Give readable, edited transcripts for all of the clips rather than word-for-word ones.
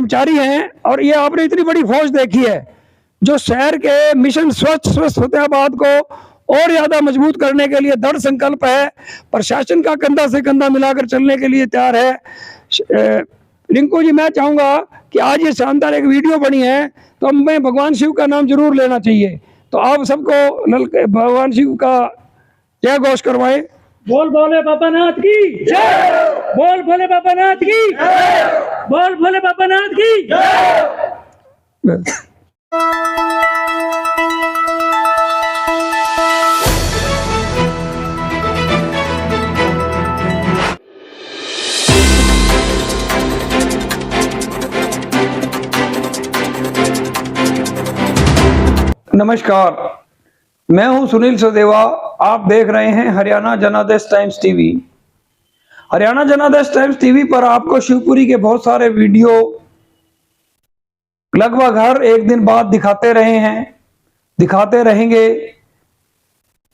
कर्मचारी हैं और ये आपने इतनी बड़ी फौज देखी है जो शहर के मिशन स्वच्छ स्वस्थ फतेहाबाद को और ज्यादा मजबूत करने के लिए दृढ़ संकल्प है, प्रशासन का कंधा से कंधा मिलाकर चलने के लिए तैयार है। रिंकू जी, मैं चाहूंगा कि आज ये शानदार एक वीडियो बनी है तो हमें भगवान शिव का नाम जरूर लेना चाहिए, तो आप सबको भगवान शिव का जय घोष करवाएं। बोल भोले बाबा नाथ की जय, बोल भोले बाबा नाथ की जय, बोल भोले बाबा नाथ की जय। नमस्कार, मैं हूं सुनील सदेवा। आप देख रहे हैं हरियाणा जनादेश टाइम्स टीवी। हरियाणा जनादेश टाइम्स टीवी पर आपको शिवपुरी के बहुत सारे वीडियो लगभग हर एक दिन बाद दिखाते रहे हैं, दिखाते रहेंगे।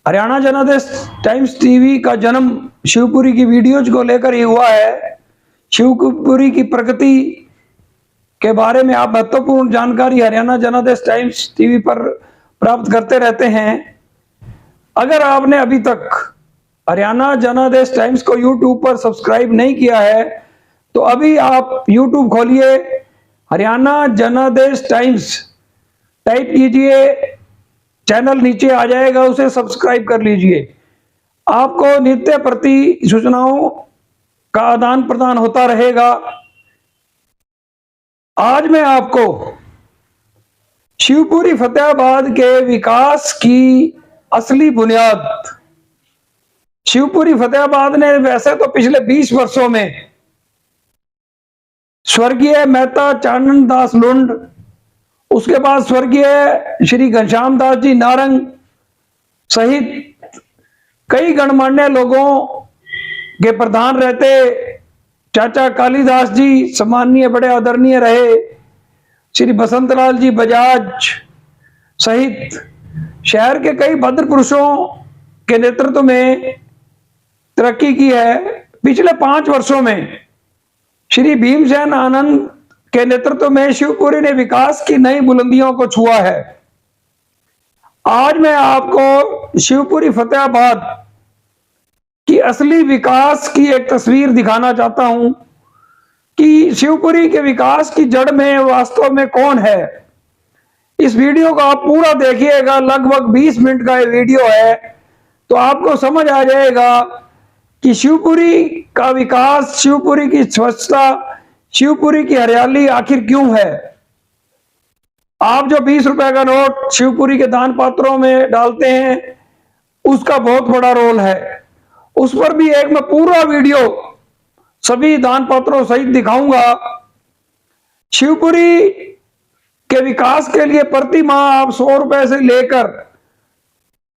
हरियाणा जनादेश टाइम्स टीवी का जन्म शिवपुरी की वीडियोज को लेकर ही हुआ है। शिवपुरी की प्रगति के बारे में आप महत्वपूर्ण जानकारी हरियाणा जनादेश टाइम्स टीवी पर प्राप्त करते रहते हैं। अगर आपने अभी तक हरियाणा जनादेश टाइम्स को यूट्यूब पर सब्सक्राइब नहीं किया है तो अभी आप यूट्यूब खोलिए, हरियाणा जनादेश टाइम्स टाइप कीजिए, चैनल नीचे आ जाएगा, उसे सब्सक्राइब कर लीजिए। आपको नित्य प्रति सूचनाओं का आदान प्रदान होता रहेगा। आज मैं आपको शिवपुरी फतेहाबाद के विकास की असली बुनियाद, शिवपुरी फतेहाबाद ने वैसे तो पिछले 20 वर्षों में स्वर्गीय मेहता चानन दास लुंड, उसके बाद स्वर्गीय श्री घनश्याम दास जी नारंग सहित कई गणमान्य लोगों के प्रधान रहते, चाचा कालीदास जी सम्माननीय बड़े आदरणीय रहे, श्री बसंतलाल जी बजाज सहित शहर के कई भद्र पुरुषों के नेतृत्व में तरक्की की है। पिछले 5 वर्षों में श्री भीमसेन आनंद के नेतृत्व में शिवपुरी ने विकास की नई बुलंदियों को छुआ है। आज मैं आपको शिवपुरी फतेहाबाद की असली विकास की एक तस्वीर दिखाना चाहता हूं कि शिवपुरी के विकास की जड़ में वास्तव में कौन है। इस वीडियो को आप पूरा देखिएगा, लगभग 20 मिनट का ये वीडियो है, तो आपको समझ आ जाएगा कि शिवपुरी का विकास, शिवपुरी की स्वच्छता, शिवपुरी की हरियाली आखिर क्यों है। आप जो 20 रुपए का नोट शिवपुरी के दान पात्रों में डालते हैं उसका बहुत बड़ा रोल है। उस पर भी एक मैं पूरा वीडियो सभी दान पात्रों सहित दिखाऊंगा। शिवपुरी के विकास के लिए प्रति माह आप 100 रुपए से लेकर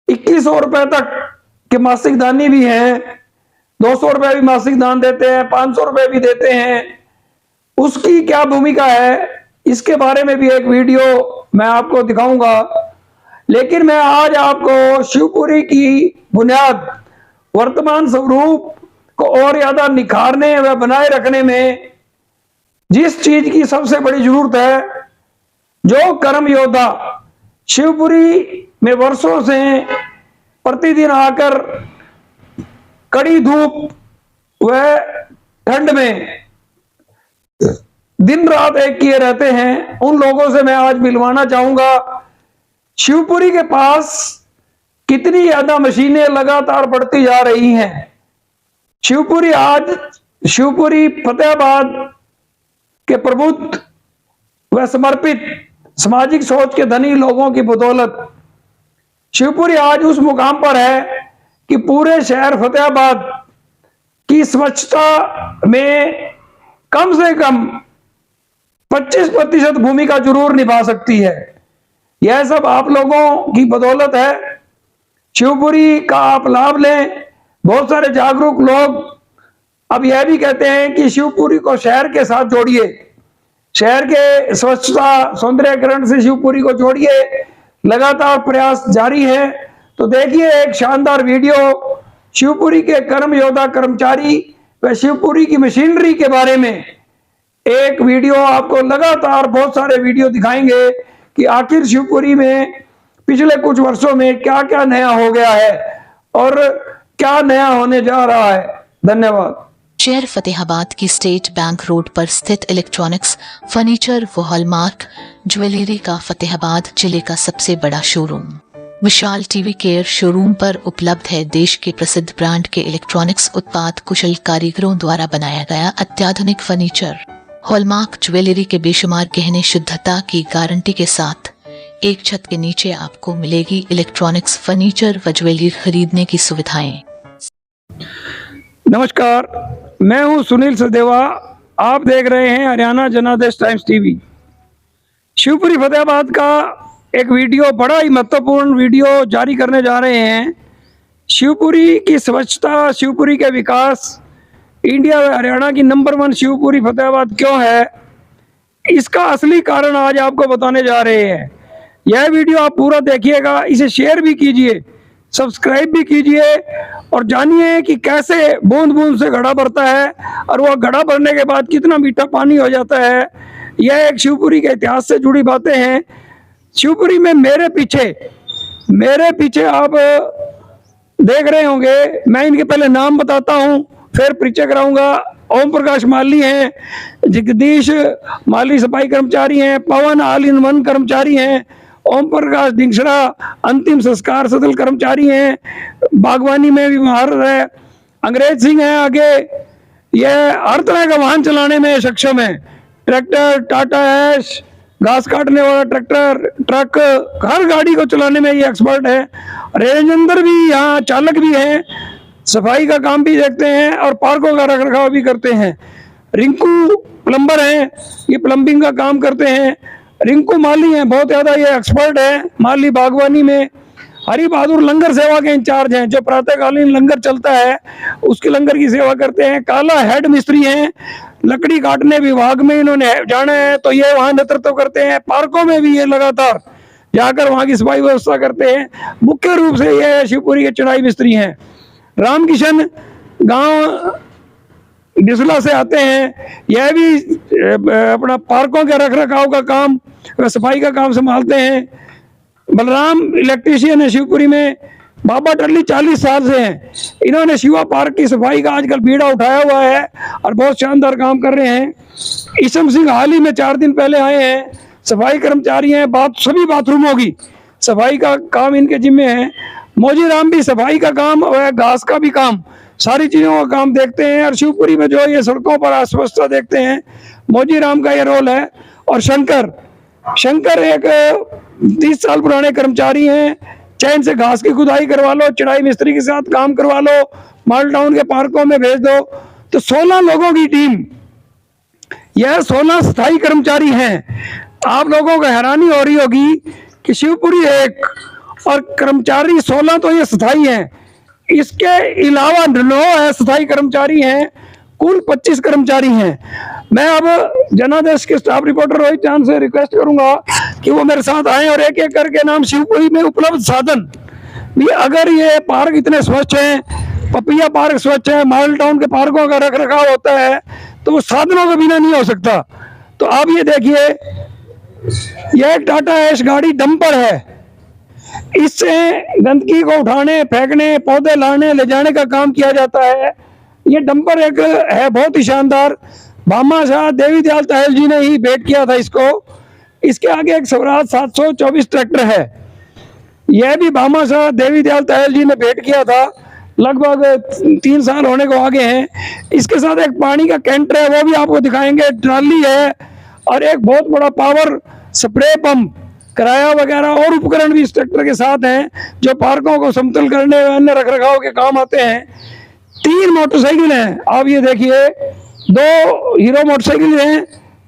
2100 रुपए तक के मासिक दानी भी हैं, 200 रुपए भी मासिक दान देते हैं, 500 रुपए भी देते हैं। उसकी क्या भूमिका है इसके बारे में भी एक वीडियो मैं आपको दिखाऊंगा। लेकिन मैं आज आपको शिवपुरी की बुनियाद, वर्तमान स्वरूप को और ज्यादा निखारने व बनाए रखने में जिस चीज की सबसे बड़ी जरूरत है, जो कर्म योद्धा शिवपुरी में वर्षों से प्रतिदिन आकर कड़ी धूप व ठंड में दिन रात एक किए रहते हैं, उन लोगों से मैं आज मिलवाना चाहूंगा। शिवपुरी के पास कितनी ज्यादा मशीनें लगातार बढ़ती जा रही हैं। शिवपुरी फतेहाबाद के प्रबुद्ध व समर्पित सामाजिक सोच के धनी लोगों की बदौलत शिवपुरी आज उस मुकाम पर है कि पूरे शहर फतेहाबाद की स्वच्छता में कम से कम 25% भूमिका जरूर निभा सकती है। यह सब आप लोगों की बदौलत है। शिवपुरी का आप लाभ लें। बहुत सारे जागरूक लोग अब यह भी कहते हैं कि शिवपुरी को शहर के साथ जोड़िए, शहर के स्वच्छता सौंदर्यीकरण से शिवपुरी को जोड़िए। लगातार प्रयास जारी है। तो देखिए एक शानदार वीडियो शिवपुरी के कर्म योद्धा कर्मचारी व शिवपुरी की मशीनरी के बारे में एक वीडियो आपको लगातार बहुत सारे वीडियो दिखाएंगे कि आखिर शिवपुरी में पिछले कुछ वर्षों में क्या क्या नया हो गया है और क्या नया होने जा रहा है। धन्यवाद। शहर फतेहाबाद की स्टेट बैंक रोड पर स्थित इलेक्ट्रॉनिक्स, फर्नीचर व हॉलमार्क ज्वेलरी का फतेहाबाद जिले का सबसे बड़ा शोरूम विशाल टीवी केयर शोरूम पर उपलब्ध है। देश के प्रसिद्ध ब्रांड के इलेक्ट्रॉनिक्स उत्पाद कुशल कारीगरों द्वारा बनाया गया अत्याधुनिक फर्नीचर, हॉलमार्क ज्वेलरी के बेशुमार गहने शुद्धता की गारंटी के साथ एक छत के नीचे आपको मिलेगी इलेक्ट्रॉनिक्स, फर्नीचर व ज्वेलरी खरीदने की सुविधाएं। नमस्कार, मैं हूं सुनील सदेवा। आप देख रहे हैं हरियाणा जनादेश टाइम्स टीवी। शिवपुरी फतेहाबाद का एक वीडियो, बड़ा ही महत्वपूर्ण वीडियो जारी करने जा रहे हैं। शिवपुरी की स्वच्छता, शिवपुरी के विकास, इंडिया व हरियाणा की नंबर 1 शिवपुरी फतेहाबाद क्यों है, इसका असली कारण आज आपको बताने जा रहे हैं। यह वीडियो आप पूरा देखिएगा, इसे शेयर भी कीजिए, सब्सक्राइब भी कीजिए और जानिए कि कैसे बूंद बूंद से घड़ा भरता है और वह घड़ा भरने के बाद कितना मीठा पानी हो जाता है। यह एक शिवपुरी के इतिहास से जुड़ी बातें हैं। शिवपुरी में मेरे पीछे आप देख रहे होंगे, मैं इनके पहले नाम बताता हूं, फिर परिचय कराऊंगा। ओम प्रकाश माली हैं, जगदीश माली सफाई कर्मचारी हैं, पवन ऑल इन वन कर्मचारी हैं, ओम प्रकाश डिंगसड़ा अंतिम संस्कार सदल कर्मचारी हैं, बागवानी में भी महारत है। अंग्रेज सिंह हैं आगे, यह हर तरह का वाहन चलाने में सक्षम है। ट्रैक्टर, टाटा एस, घास काटने वाला ट्रैक्टर, ट्रक, हर गाड़ी को चलाने में ये एक्सपर्ट है। रेंजर भी यहाँ चालक भी हैं, सफाई का काम भी देखते हैं और पार्कों का रखरखाव भी करते हैं। रिंकू प्लम्बर हैं, ये प्लम्बिंग का काम करते हैं। रिंकू माली हैं, बहुत ज़्यादा ये एक्सपर्ट है माली बागवानी में। हरि बहादुर लंगर सेवा के इंचार्ज हैं, जो प्रातःकालीन लंगर चलता है उसके लंगर की सेवा करते हैं। काला हेड मिस्त्री हैं, लकड़ी काटने विभाग में इन्होंने जाना है तो ये वहाँ नेतृत्व करते हैं। पार्कों में भी ये लगातार जाकर वहाँ की सफाई व्यवस्था करते हैं। मुख्य रूप से ये शिवपुरी के चढ़ाई मिस्त्री हैं। रामकिशन गांव डिसला से आते हैं, यह भी अपना पार्कों के रखरखाव का काम, सफाई का काम संभालते हैं। बलराम इलेक्ट्रीशियन है शिवपुरी में। बाबा टल्ली 40 साल से हैं, इन्होंने शिवा पार्क की सफाई का आजकल बीड़ा उठाया हुआ है और बहुत शानदार काम कर रहे हैं। ईशम सिंह हाल ही में 4 दिन पहले आए हैं, सफाई कर्मचारी हैं। सभी बाथरूमों की सफाई का काम इनके जिम्मे है। मौजी राम भी सफाई का काम और घास का भी काम, सारी चीज़ों का काम देखते हैं। और शिवपुरी में जो ये सड़कों पर अस्वस्थता देखते हैं, मौजी राम का ये रोल है। और शंकर एक 30 साल पुराने कर्मचारी हैं। चैन से घास की खुदाई करवा लो, चढ़ाई मिस्त्री के साथ काम करवा लो, माल टाउन के पार्कों में भेज दो। तो 16 लोगों की टीम, यह 16 स्थायी कर्मचारी हैं। आप लोगों को हैरानी हो रही होगी कि शिवपुरी एक और कर्मचारी 16 तो ये स्थायी हैं, इसके अलावा 9 अस्थायी कर्मचारी हैं, कुल 25 कर्मचारी हैं। मैं अब जनादेश के स्टाफ रिपोर्टर रोहित चांद से रिक्वेस्ट करूंगा कि वो मेरे साथ आए और एक एक करके नाम शिवपुरी में उपलब्ध साधन भी, अगर ये पार्क इतने स्वच्छ हैं, पपिया पार्क स्वच्छ है, मॉडल टाउन के पार्कों का रखरखाव होता है, तो वो साधनों के बिना नहीं हो सकता। तो आप ये देखिए, यह एक टाटा एस गाड़ी डंपर है, इससे गंदगी को उठाने, फेंकने, पौधे लाने ले जाने का काम किया जाता है। ये डंपर एक है बहुत ही शानदार, भामा शाह देवी दयाल तहल जी ने ही भेंट किया था इसको। इसके आगे एक स्वराज 724 ट्रैक्टर है, यह भी भामा शाह देवी दयाल तहल जी ने भेंट किया था, लगभग 3 साल होने को आगे हैं। इसके साथ एक पानी का कैंटर है, वो भी आपको दिखाएंगे। ट्राली है और एक बहुत बड़ा पावर स्प्रे पंप, किराया वगैरह और उपकरण भी इस ट्रैक्टर के साथ हैं, जो पार्कों को समतल करने, अन्य रखरखाव के काम आते हैं। 3 मोटरसाइकिल हैं, आप ये देखिए, 2 हीरो मोटरसाइकिल हैं,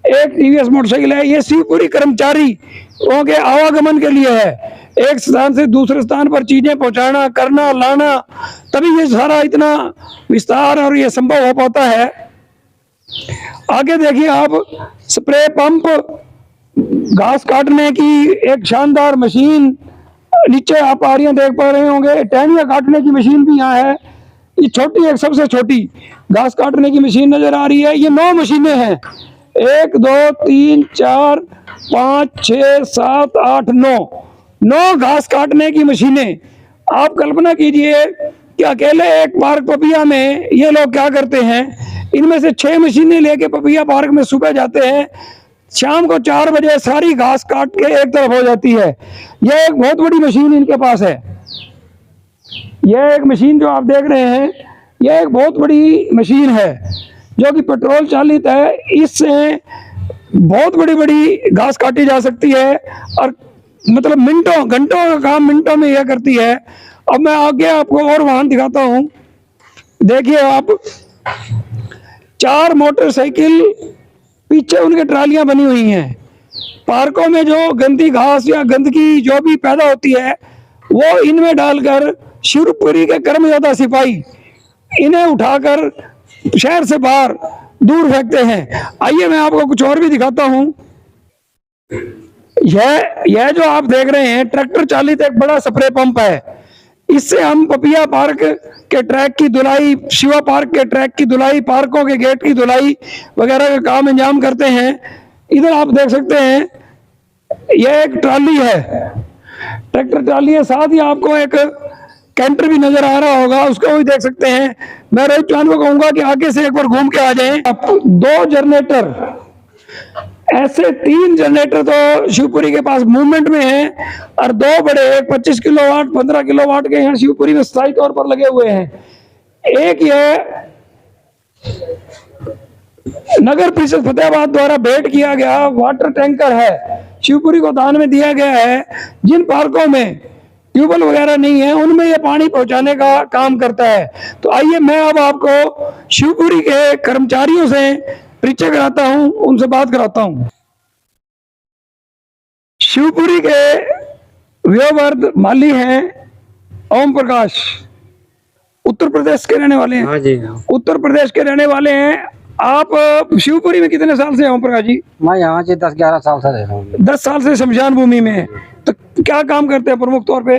एक टीवीएस मोटरसाइकिल है। ये शिवपुरी कर्मचारी के आवागमन के लिए है, एक स्थान से दूसरे स्थान पर चीजें पहुंचाना, करना, लाना, तभी ये सारा इतना विस्तार और ये संभव हो पाता है। आगे देखिए आप, स्प्रे पंप, घास काटने की एक शानदार मशीन, नीचे आप आरियां देख पा रहे होंगे। टहनियां काटने की मशीन भी यहाँ है, ये छोटी, एक सबसे छोटी घास काटने की मशीन नजर आ रही है। ये 9 मशीनें हैं, 1 2 3 4 5 6 7 8 9 घास काटने की मशीनें। आप कल्पना कीजिए कि अकेले एक पार्क पपिया में ये लोग क्या करते हैं, इनमें से 6 मशीनें लेके पपिया पार्क में सुबह जाते हैं, शाम को 4 बजे सारी घास काट के एक तरफ हो जाती है। यह एक बहुत बड़ी मशीन इनके पास है। यह एक मशीन जो आप देख रहे हैं, यह एक बहुत बड़ी मशीन है जो कि पेट्रोल चालित है। इससे बहुत बड़ी बड़ी घास काटी जा सकती है और मतलब मिनटों घंटों का काम मिनटों में यह करती है। अब मैं आगे आपको और वाहन दिखाता हूं। देखिए आप, 4 मोटरसाइकिल, पीछे उनके ट्रालियां बनी हुई हैं। पार्कों में जो गंदी घास या गंदगी जो भी पैदा होती है वो इनमें डालकर शिवपुरी के कर्मयोद्धा सिपाही इन्हें उठाकर शहर से बाहर दूर फेंकते हैं। आइए मैं आपको कुछ और भी दिखाता हूं। यह जो आप देख रहे हैं ट्रैक्टर चालित एक बड़ा स्प्रे पंप है। इससे हम पपिया पार्क के ट्रैक की धुलाई, शिवा पार्क के ट्रैक की धुलाई, पार्कों के गेट की धुलाई वगैरह का काम अंजाम करते हैं। इधर आप देख सकते हैं यह एक ट्राली है, ट्रैक्टर ट्राली है। साथ ही आपको एक कैंटर भी नजर आ रहा होगा, उसको भी देख सकते हैं। मैं रोहित चौहान को कहूंगा कि आगे से एक बार घूम के आ जाएं। 2 जनरेटर, ऐसे 3 जनरेटर तो शिवपुरी के पास मूवमेंट में हैं और 2 बड़े, एक 25 किलोवाट 15 किलोवाट के यहाँ शिवपुरी में स्थायी तौर पर लगे हुए हैं। एक ये नगर परिषद फतेहाबाद द्वारा भेंट किया गया वाटर टैंकर है, शिवपुरी को दान में दिया गया है। जिन पार्कों में ट्यूबवेल वगैरह नहीं है उनमें ये पानी पहुंचाने का काम करता है। तो आइए मैं अब आपको शिवपुरी के कर्मचारियों से परिचय कराता हूं, उनसे बात कराता हूं। शिवपुरी के व्यववर्ध माली हैं ओम प्रकाश, उत्तर प्रदेश के रहने वाले हैं। हाँ जी, उत्तर प्रदेश के रहने वाले हैं। आप शिवपुरी में कितने साल से हैं ओम प्रकाश जी? मैं यहाँ से 10-11 साल से रह रहा हूँ। 10 साल से शमशान भूमि में। तो क्या काम करते हैं प्रमुख तौर पे?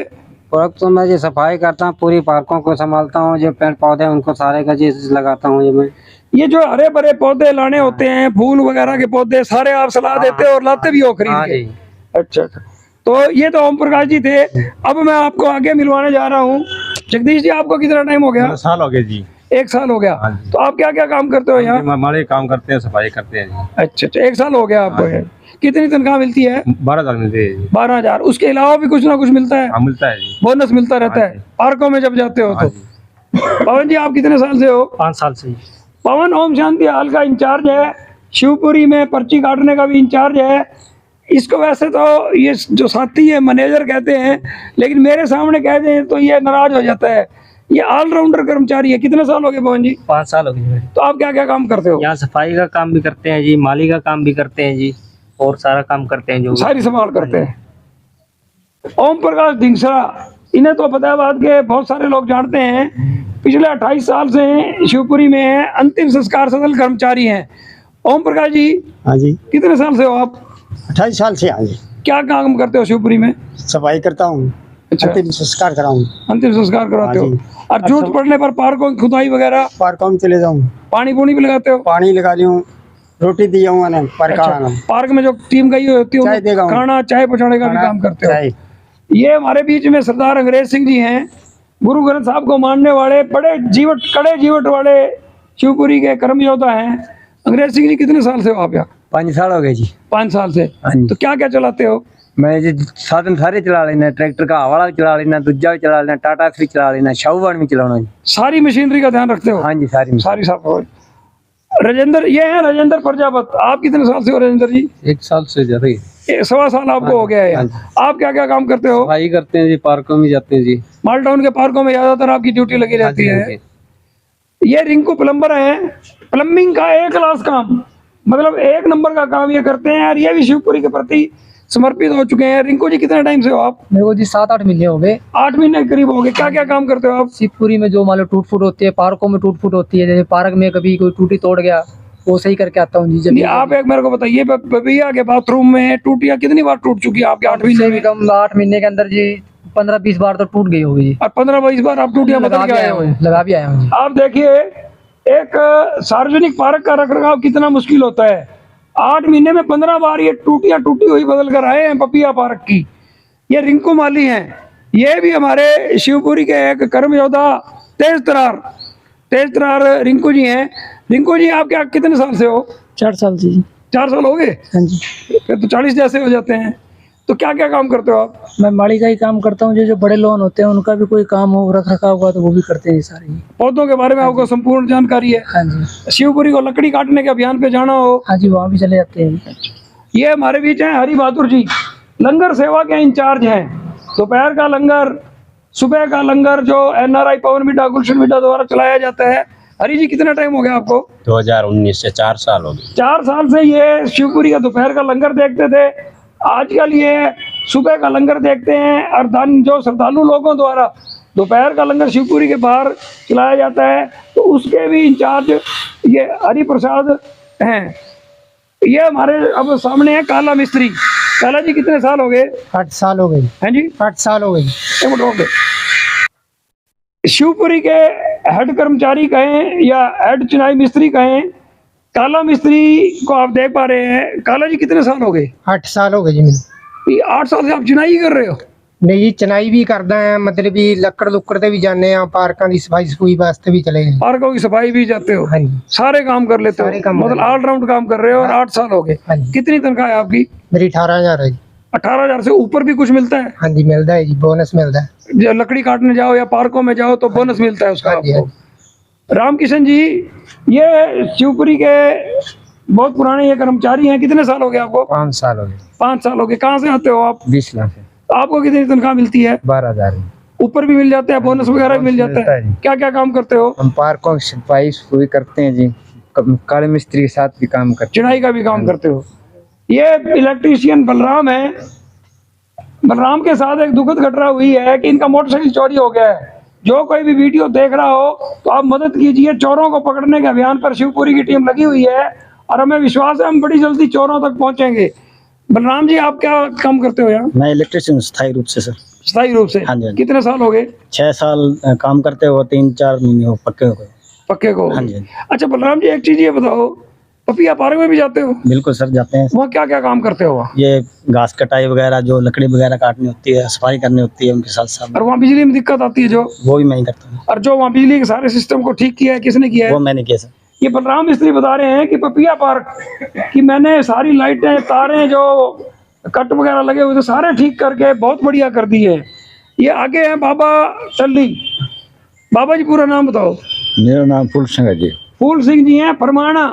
और तो मैं जो सफाई करता हूँ, पूरी पार्कों को संभालता हूँ, जो पेड़ पौधे उनको सारे का चीज लगाता हूँ। ये मैं ये जो हरे भरे पौधे लाने होते हैं, फूल वगैरह के पौधे सारे आप सलाह देते हो और लाते भी हो खरीद हाँ के? जी। अच्छा अच्छा। तो ये तो ओम प्रकाश जी थे। अब मैं आपको आगे मिलवाने जा रहा हूँ। जगदीश जी, आपको कितना टाइम हो गया? साल हो गए जी। 1 साल हो गया। हाँ जी। तो आप क्या क्या काम करते हो यहाँ? हमारे काम करते हैं, सफाई करते हैं जी। अच्छा अच्छा, 1 साल हो गया आपको। हाँ। कितनी तनख्वाह मिलती है? 12,000 मिलते हैं जी। 12,000। उसके अलावा भी कुछ ना कुछ मिलता है? हाँ, मिलता है जी। बोनस मिलता रहता हाँ है पार्कों में जब जाते हो हाँ तो? जी। पवन जी, आप कितने साल से हो? 5 साल से। पवन ओम शांति हाल का इंचार्ज है, शिवपुरी में पर्ची काटने का भी इंचार्ज है। इसको वैसे तो ये जो साथी है मैनेजर कहते हैं, लेकिन मेरे सामने कह दें तो ये नाराज हो जाता है। ये ऑलराउंडर कर्मचारी है। कितने साल हो गए पवन जी? 5 साल हो गए। तो आप क्या क्या काम करते हो? यहाँ सफाई का काम भी करते हैं जी, माली का काम भी करते हैं जी, और सारा काम करते हैं जो सारी संभाल करते हैं। ओम प्रकाश ढिंगसरा, इन्हें तो फतेहाबाद के बहुत सारे लोग जानते हैं। पिछले 28 साल से शिवपुरी में है, अंतिम संस्कार सदन कर्मचारी हैं। ओम प्रकाश जी, हाँ जी, कितने साल से हो आप? 28 साल से। हाँ जी, क्या काम करते हो शिवपुरी में? सफाई करता हूँ, अच्छा, अंतिम संस्कार कराऊँ, अंतिम संस्कार कराते हाँ हो। जी। और जरूरत पड़ने पर पार्कों की खुदाई वगैरह, पार्कों में चले जाऊँ, पानी पूनी भी लगाते हो? पानी लगा लियूँ, रोटी दी जाऊँ, अच्छा, पार्क में जो टीम गई होती है चाय देगा हूँ। खाना चाय पहुँचाने का भी काम करते हो? चाय। ये हमारे बीच में सरदार अंग्रेज सिंह जी हैं, गुरु ग्रंथ साहब को मानने वाले बड़े कड़े जीवट वाले शिवपुरी के कर्म योद्धा हैं। अंग्रेज सिंह जी, कितने साल से हो आप यहाँ? 5 साल हो गए जी। 5 साल से। हाँ जी। तो क्या क्या चलाते हो? मैं जी साधन सारे चला लेना, ट्रैक्टर का हवाला भी चला लेना, दूजा भी चला लेना, टाटा भी चला लेना, शाहूवान भी चलाना जी। सारी मशीनरी का ध्यान रखते हो? हाँ जी, सारी सारी साफ हो। राजेंद्र, ये है राजेंद्र प्रजापत। आप कितने साल से हो राजेंद्र जी? 1 साल से ज्यादा ही। 1.25 साल आपको हो गया है यहाँ। आप क्या क्या काम करते हो? सफाई करते हैं जी, पार्कों में जाते हैं जी। माल टाउन के पार्कों में ज्यादातर आपकी ड्यूटी लगी रहती है। ये रिंकू प्लम्बर हैं, प्लम्बिंग का A क्लास काम, मतलब 1 नंबर का काम ये करते हैं और ये भी शिवपुरी के प्रति समर्पित हो चुके हैं। रिंकू जी, कितने टाइम से हो आप? मेरे को जी 7-8 महीने हो गए। 8 महीने करीब हो गए। क्या क्या काम करते हो आप? शिवपुरी में जो मान लो टूट फूट होती है, पार्कों में टूट फूट होती है, जैसे पार्क में कभी कोई टूटी तोड़ गया वो सही करके आता हूँ जी। जब नहीं, आप एक मेरे को बताइए, भैया के बाथरूम में टूटियां कितनी बार टूट चुकी है आपके 8 महीने से में? भी कम 8 महीने के अंदर जी 15-20 बार तो टूट गई होगी जी। और 15-20 बार आप टूटियां बदल के आए हो? लगा भी आया हूँ जी। आप देखिए, एक सार्वजनिक पार्क का रखरखाव कितना मुश्किल होता है। 8 महीने में 15 बार ये टूटियां टूटी हुई बदल कर आए हैं पपिया पार्क की। ये रिंकू माली हैं, ये भी हमारे शिवपुरी के एक कर्म योद्धा तेज तरार रिंकू जी हैं। रिंकू जी आप क्या कितने साल से हो? 4 साल से जी। 4 साल हो गए? हाँ जी। फिर तो 40 जैसे हो जाते हैं। तो क्या क्या काम करते हो आप? मैं माली का ही काम करता हूँ, जो बड़े लोन होते हैं उनका भी कोई काम हो, रख रखाव हुआ तो वो भी करते हैं सारे। पौधों के बारे में आपको संपूर्ण जानकारी है? हाँ जी। शिवपुरी को लकड़ी काटने के अभियान पे जाना हो? हाँ जी, वहाँ भी चले जाते हैं। ये हमारे बीच हैं हरि बहादुर जी, लंगर सेवा के इंचार्ज हैं। दोपहर का लंगर, सुबह का लंगर जो NRI पवन मिड्डा गुलशन मिड्डा द्वारा चलाया जाता है। हरि जी कितना टाइम हो गया आपको? 2019 से 4 साल हो गए। 4 साल से ये शिवपुरी का दोपहर का लंगर देखते थे। आजकल ये सुबह का लंगर देखते हैं और दान जो श्रद्धालु लोगों द्वारा दोपहर का लंगर शिवपुरी के बाहर चलाया जाता है, तो उसके भी इंचार्ज ये हरि प्रसाद हैं। ये हमारे अब सामने है काला मिस्त्री। काला जी कितने साल हो गए? 8 साल हो गई। हैं जी? 8 साल हो गई। एक मिनट रोक दे। शिवपुरी के हेड कर्मचारी कहें या हेड चुनाई मिस्त्री कहें, काला मिस्त्री को आप देख पा रहे हैं। काला जी कितने साल हो गए? 8 साल हो गए जी मैंने। ये 8 साल से आप चुनाई कर रहे हो? नहीं जी, चनाई भी करदा है, मतलब भी लक्कड़ लुक्कड़ ते भी जाने आ, पार्कां दी सफाई सफूई वास्ते भी चले गए। पार्कों की सफाई भी जाते हो? हाँ जी। सारे काम कर लेते सारे हो, काम मतलब कर लेते ऑलराउंड काम कर रहे हो। और 8 साल हो गए। हाँ जी। कितनी तनख्वाह है आपकी? मेरी 18,000 है जी। 18,000 से ऊपर भी कुछ मिलता है? हाँ जी, मिलता है जी, बोनस मिलता है। जब लकड़ी काटने जाओ या पार्कों में जाओ तो बोनस मिलता है उसका हाँ जी, आपको। रामकिशन जी ये शिवपुरी के बहुत पुराने ये कर्मचारी हैं। कितने साल हो गए आपको? 5 साल हो गए। 5 साल हो गए। कहाँ से आते हो आप? 20 लाख है। आपको कितनी तनख्वाह मिलती है? 12,000। ऊपर भी मिल जाता है, बोनस वगैरह भी मिल जाता मिलता है है। जी। क्या क्या काम करते हो? हम पार्कों की सफाई सफूई करते हैं जी, काले मिस्त्री के साथ भी काम करते चिड़ाई का भी काम करते हो। ये इलेक्ट्रीशियन बलराम है। बलराम के साथ एक दुखद घटना हुई है कि इनका मोटरसाइकिल चोरी हो गया है। जो कोई भी वीडियो देख रहा हो तो आप मदद कीजिए। चोरों को पकड़ने के अभियान पर शिवपुरी की टीम लगी हुई है और हमें विश्वास है हम बड़ी जल्दी चोरों तक पहुंचेंगे। बलराम जी आप क्या काम करते हो यहाँ? मैं इलेक्ट्रिशियन स्थायी रूप से सर। स्थायी रूप से? हाँ जी, हाँ जी। कितने साल हो गए? 6 साल काम करते हो, 3-4 महीने हो पक्के हो गए। पक्के को? हाँ जी, हाँ जी। अच्छा बलराम जी एक चीज ये बताओ, पपिया पार्क में भी जाते हो? बिल्कुल सर, जाते हैं। वहाँ क्या क्या काम करते हो वहाँ? ये घास कटाई वगैरह, जो लकड़ी वगैरह काटनी होती है, सफाई करनी होती है उनके साथ साथ, और वहाँ बिजली में दिक्कत आती है जो? वो भी मैं ही करता हूँ। और जो वहाँ बिजली के सारे सिस्टम को ठीक किया है किसने किया है? वो मैंने किया सर। ये बलराम मिस्त्री बता रहे हैं कि पपिया पार्क की मैंने सारी लाइटें तारें जो कट वगैरह लगे हुए थे सारे ठीक करके बहुत बढ़िया कर दी है। ये आगे हैं बाबा टल्ली। बाबा जी पूरा नाम बताओ। मेरा नाम फूल सिंह है जी। फूल सिंह जी हैं, फरमाना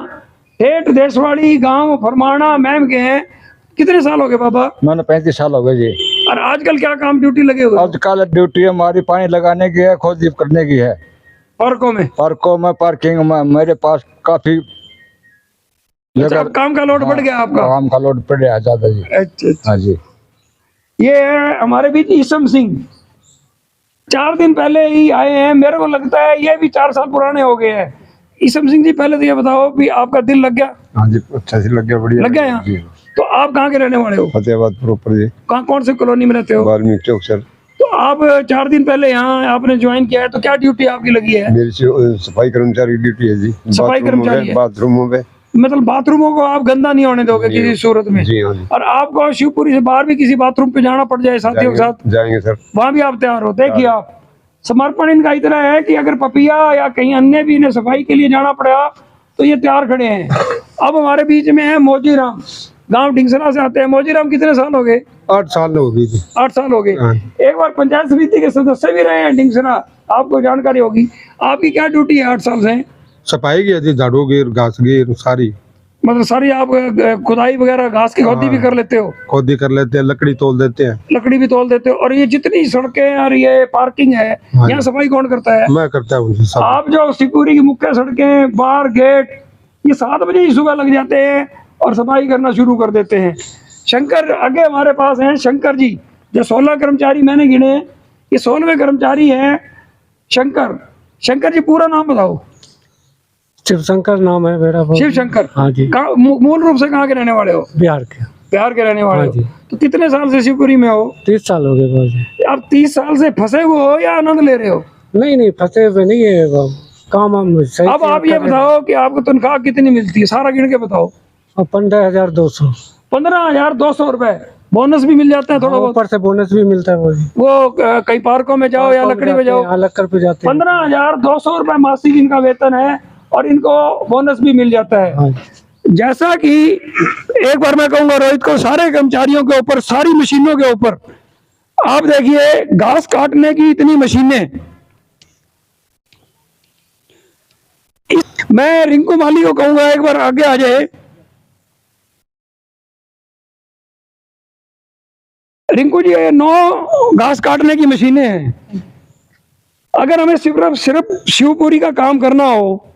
ठेठ देशवाड़ी गांव फरमाना मैम के हैं। कितने साल हो गए बाबा? मैंने 35 साल हो गए जी। और आजकल क्या काम ड्यूटी लगे हुए? आजकल ड्यूटी हमारी पानी लगाने की है, खोद करने की है। पार्कों में? पार्कों में, पार्किंग में। मेरे पास काफी अच्छा, काम का लोड बढ़ गया आपका? काम का लोड बढ़ गया ज्यादा जी। अच्छा। हाँ जी। ये है हमारे बीच ईसम सिंह, 4 दिन पहले ही आए हैं। मेरे को लगता है ये भी 4 साल पुराने हो गए हैं। ईसम सिंह जी पहले तो ये बताओ भी आपका दिल लग गया? हाँ जी, अच्छा से लग गया, बढ़िया लग गया यहाँ? तो आप कहाँ के रहने वाले हो? फतेहाबाद प्रॉपर जी। कहाँ, कौन से कॉलोनी में रहते हो? वाल्मीकि चौक सर। तो आप 4 दिन पहले यहाँ आपने ज्वाइन किया है, तो क्या ड्यूटी आपकी लगी है? मेरी सफाई कर्मचारी ड्यूटी है जी। सफाई कर्मचारी है। बाथरूमों में, मतलब बाथरूमों को आप गंदा नहीं होने दोगे किसी सूरत में? जी हाँ जी। और आपको शिवपुरी से बाहर भी किसी बाथरूम पे जाना पड़ जाए साथियों के साथ, जाएंगे सर। वहां भी आप तैयार हो? देखिए आप, समर्पण इनका इतना है कि अगर पपिया या कहीं अन्य भी इन्हें सफाई के लिए जाना पड़ा तो ये तैयार खड़े हैं। अब हमारे बीच में है मोजीराम, गांव ढिंगसरा से आते हैं। मोजीराम कितने साल हो गए? 8 साल हो गई थी। 8 साल हो गए। हाँ। एक बार पंचायत समिति के सदस्य भी रहे हैं ढिंगसरा, आपको जानकारी होगी। आपकी क्या ड्यूटी है 8 साल से? सफाई की थी, झाड़ू की, घास की, सारी मतलब सारी आप खुदाई वगैरह, घास की खोदी भी कर लेते हो? खोदी कर लेते हैं, लकड़ी तोल देते हैं। लकड़ी भी तोल देते हो। और ये जितनी सड़कें और ये पार्किंग है, हाँ। यहाँ सफाई कौन करता है? मैं करता हूँ सब। आप जो शिवपुरी की मुख्य सड़कें, बार, गेट, ये 7 बजे ही सुबह लग जाते हैं और सफाई करना शुरू कर देते हैं। शंकर आगे हमारे पास हैं, शंकर जी, जो 16 कर्मचारी मैंने गिने, ये 16वें कर्मचारी हैं शंकर। शंकर जी पूरा नाम बताओ। शिव शंकर नाम है मेरा। शिव शंकर। हाँ जी। मूल रूप से कहाँ के रहने वाले हो? बिहार के। बिहार के रहने वाले हाँ हो। जी। तो कितने साल से शिवपुरी में हो? 30 साल हो गए बहुत। आप 30 साल से फंसे हुए हो या आनंद ले रहे हो? नहीं, फंसे हुए नहीं है, काम हम सही। अब आप ये बताओ कि आपको तनख्वाह कितनी मिलती है, सारा गिन के बताओ। और 15,200। 15,200 रुपए। बोनस भी मिल जाता है थोड़ा बहुत? ऊपर से बोनस भी मिलता है मुझे। वो कई पार्कों में जाओ या लकड़ी पे जाओ, हाँ, लक्कड़ पे जाते हैं। 15,200 रुपए मासिक इनका वेतन है और इनको बोनस भी मिल जाता है। हाँ। जैसा कि एक बार मैं कहूंगा रोहित को, सारे कर्मचारियों के ऊपर, सारी मशीनों के ऊपर, आप देखिए घास काटने की इतनी मशीनें। मैं रिंकू माली को कहूंगा एक बार आगे आ जाए। रिंकू जी, ये 9 घास काटने की मशीनें हैं। अगर हमें सिर्फ शिवपुरी का काम करना हो,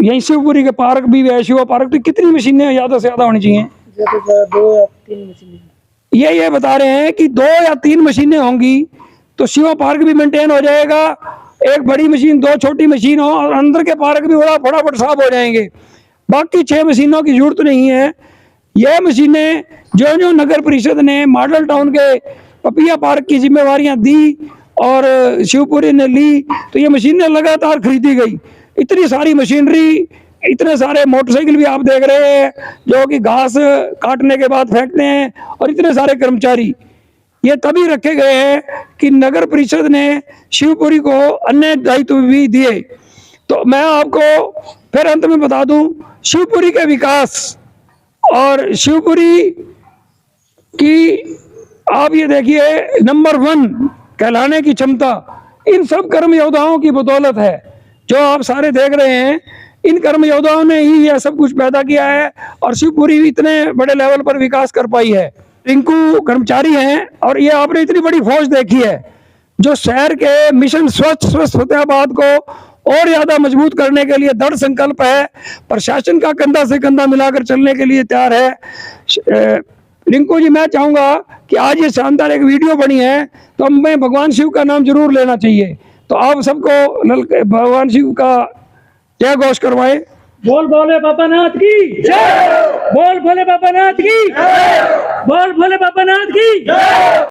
यहीं शिवपुरी के पार्क भी है, शिवा पार्क, तो कितनी मशीनें ज्यादा से ज्यादा होनी चाहिए? 2 या 3 मशीनें। ये बता रहे हैं कि 2 या 3 मशीनें होंगी तो शिवा पार्क भी मेंटेन हो जाएगा। एक बड़ी मशीन, 2 छोटी मशीन हो और अंदर के पार्क भी फटाफट साफ हो जाएंगे। बाकी 6 मशीनों की जरूरत नहीं है। ये मशीनें जो नगर परिषद ने मॉडल टाउन के पपिया पार्क की जिम्मेवारियां दी और शिवपुरी ने ली, तो ये मशीनें लगातार खरीदी गई। इतनी सारी मशीनरी, इतने सारे मोटरसाइकिल भी आप देख रहे हैं जो कि घास काटने के बाद फेंकते हैं, और इतने सारे कर्मचारी ये तभी रखे गए हैं कि नगर परिषद ने शिवपुरी को अन्य दायित्व भी दिए। तो मैं आपको फिर अंत में बता दूं, शिवपुरी के विकास और शिवपुरी की आप ये देखिए नंबर 1 कहलाने की क्षमता इन सब कर्म योद्धाओं की बदौलत है। जो आप सारे देख रहे हैं, इन कर्म योद्धाओं ने ही यह सब कुछ पैदा किया है और शिवपुरी इतने बड़े लेवल पर विकास कर पाई है। रिंकू कर्मचारी हैं और ये आपने इतनी बड़ी फौज देखी है जो शहर के मिशन स्वच्छ स्वस्थ फतेहाबाद को और ज्यादा मजबूत करने के लिए दृढ़ संकल्प है। प्रशासन का कंधा से कंधा मिलाकर चलने के लिए तैयार है। रिंकू जी, मैं चाहूंगा कि आज ये शानदार एक वीडियो बनी है, तो हमें भगवान शिव का नाम जरूर लेना चाहिए। तो आप सबको भगवान शिव का जय घोष करवाएं। बोल भोले बाबा नाथ की जय। बोल भोले बाबा नाथ की जय। बोल भोले बाबा नाथ की जय।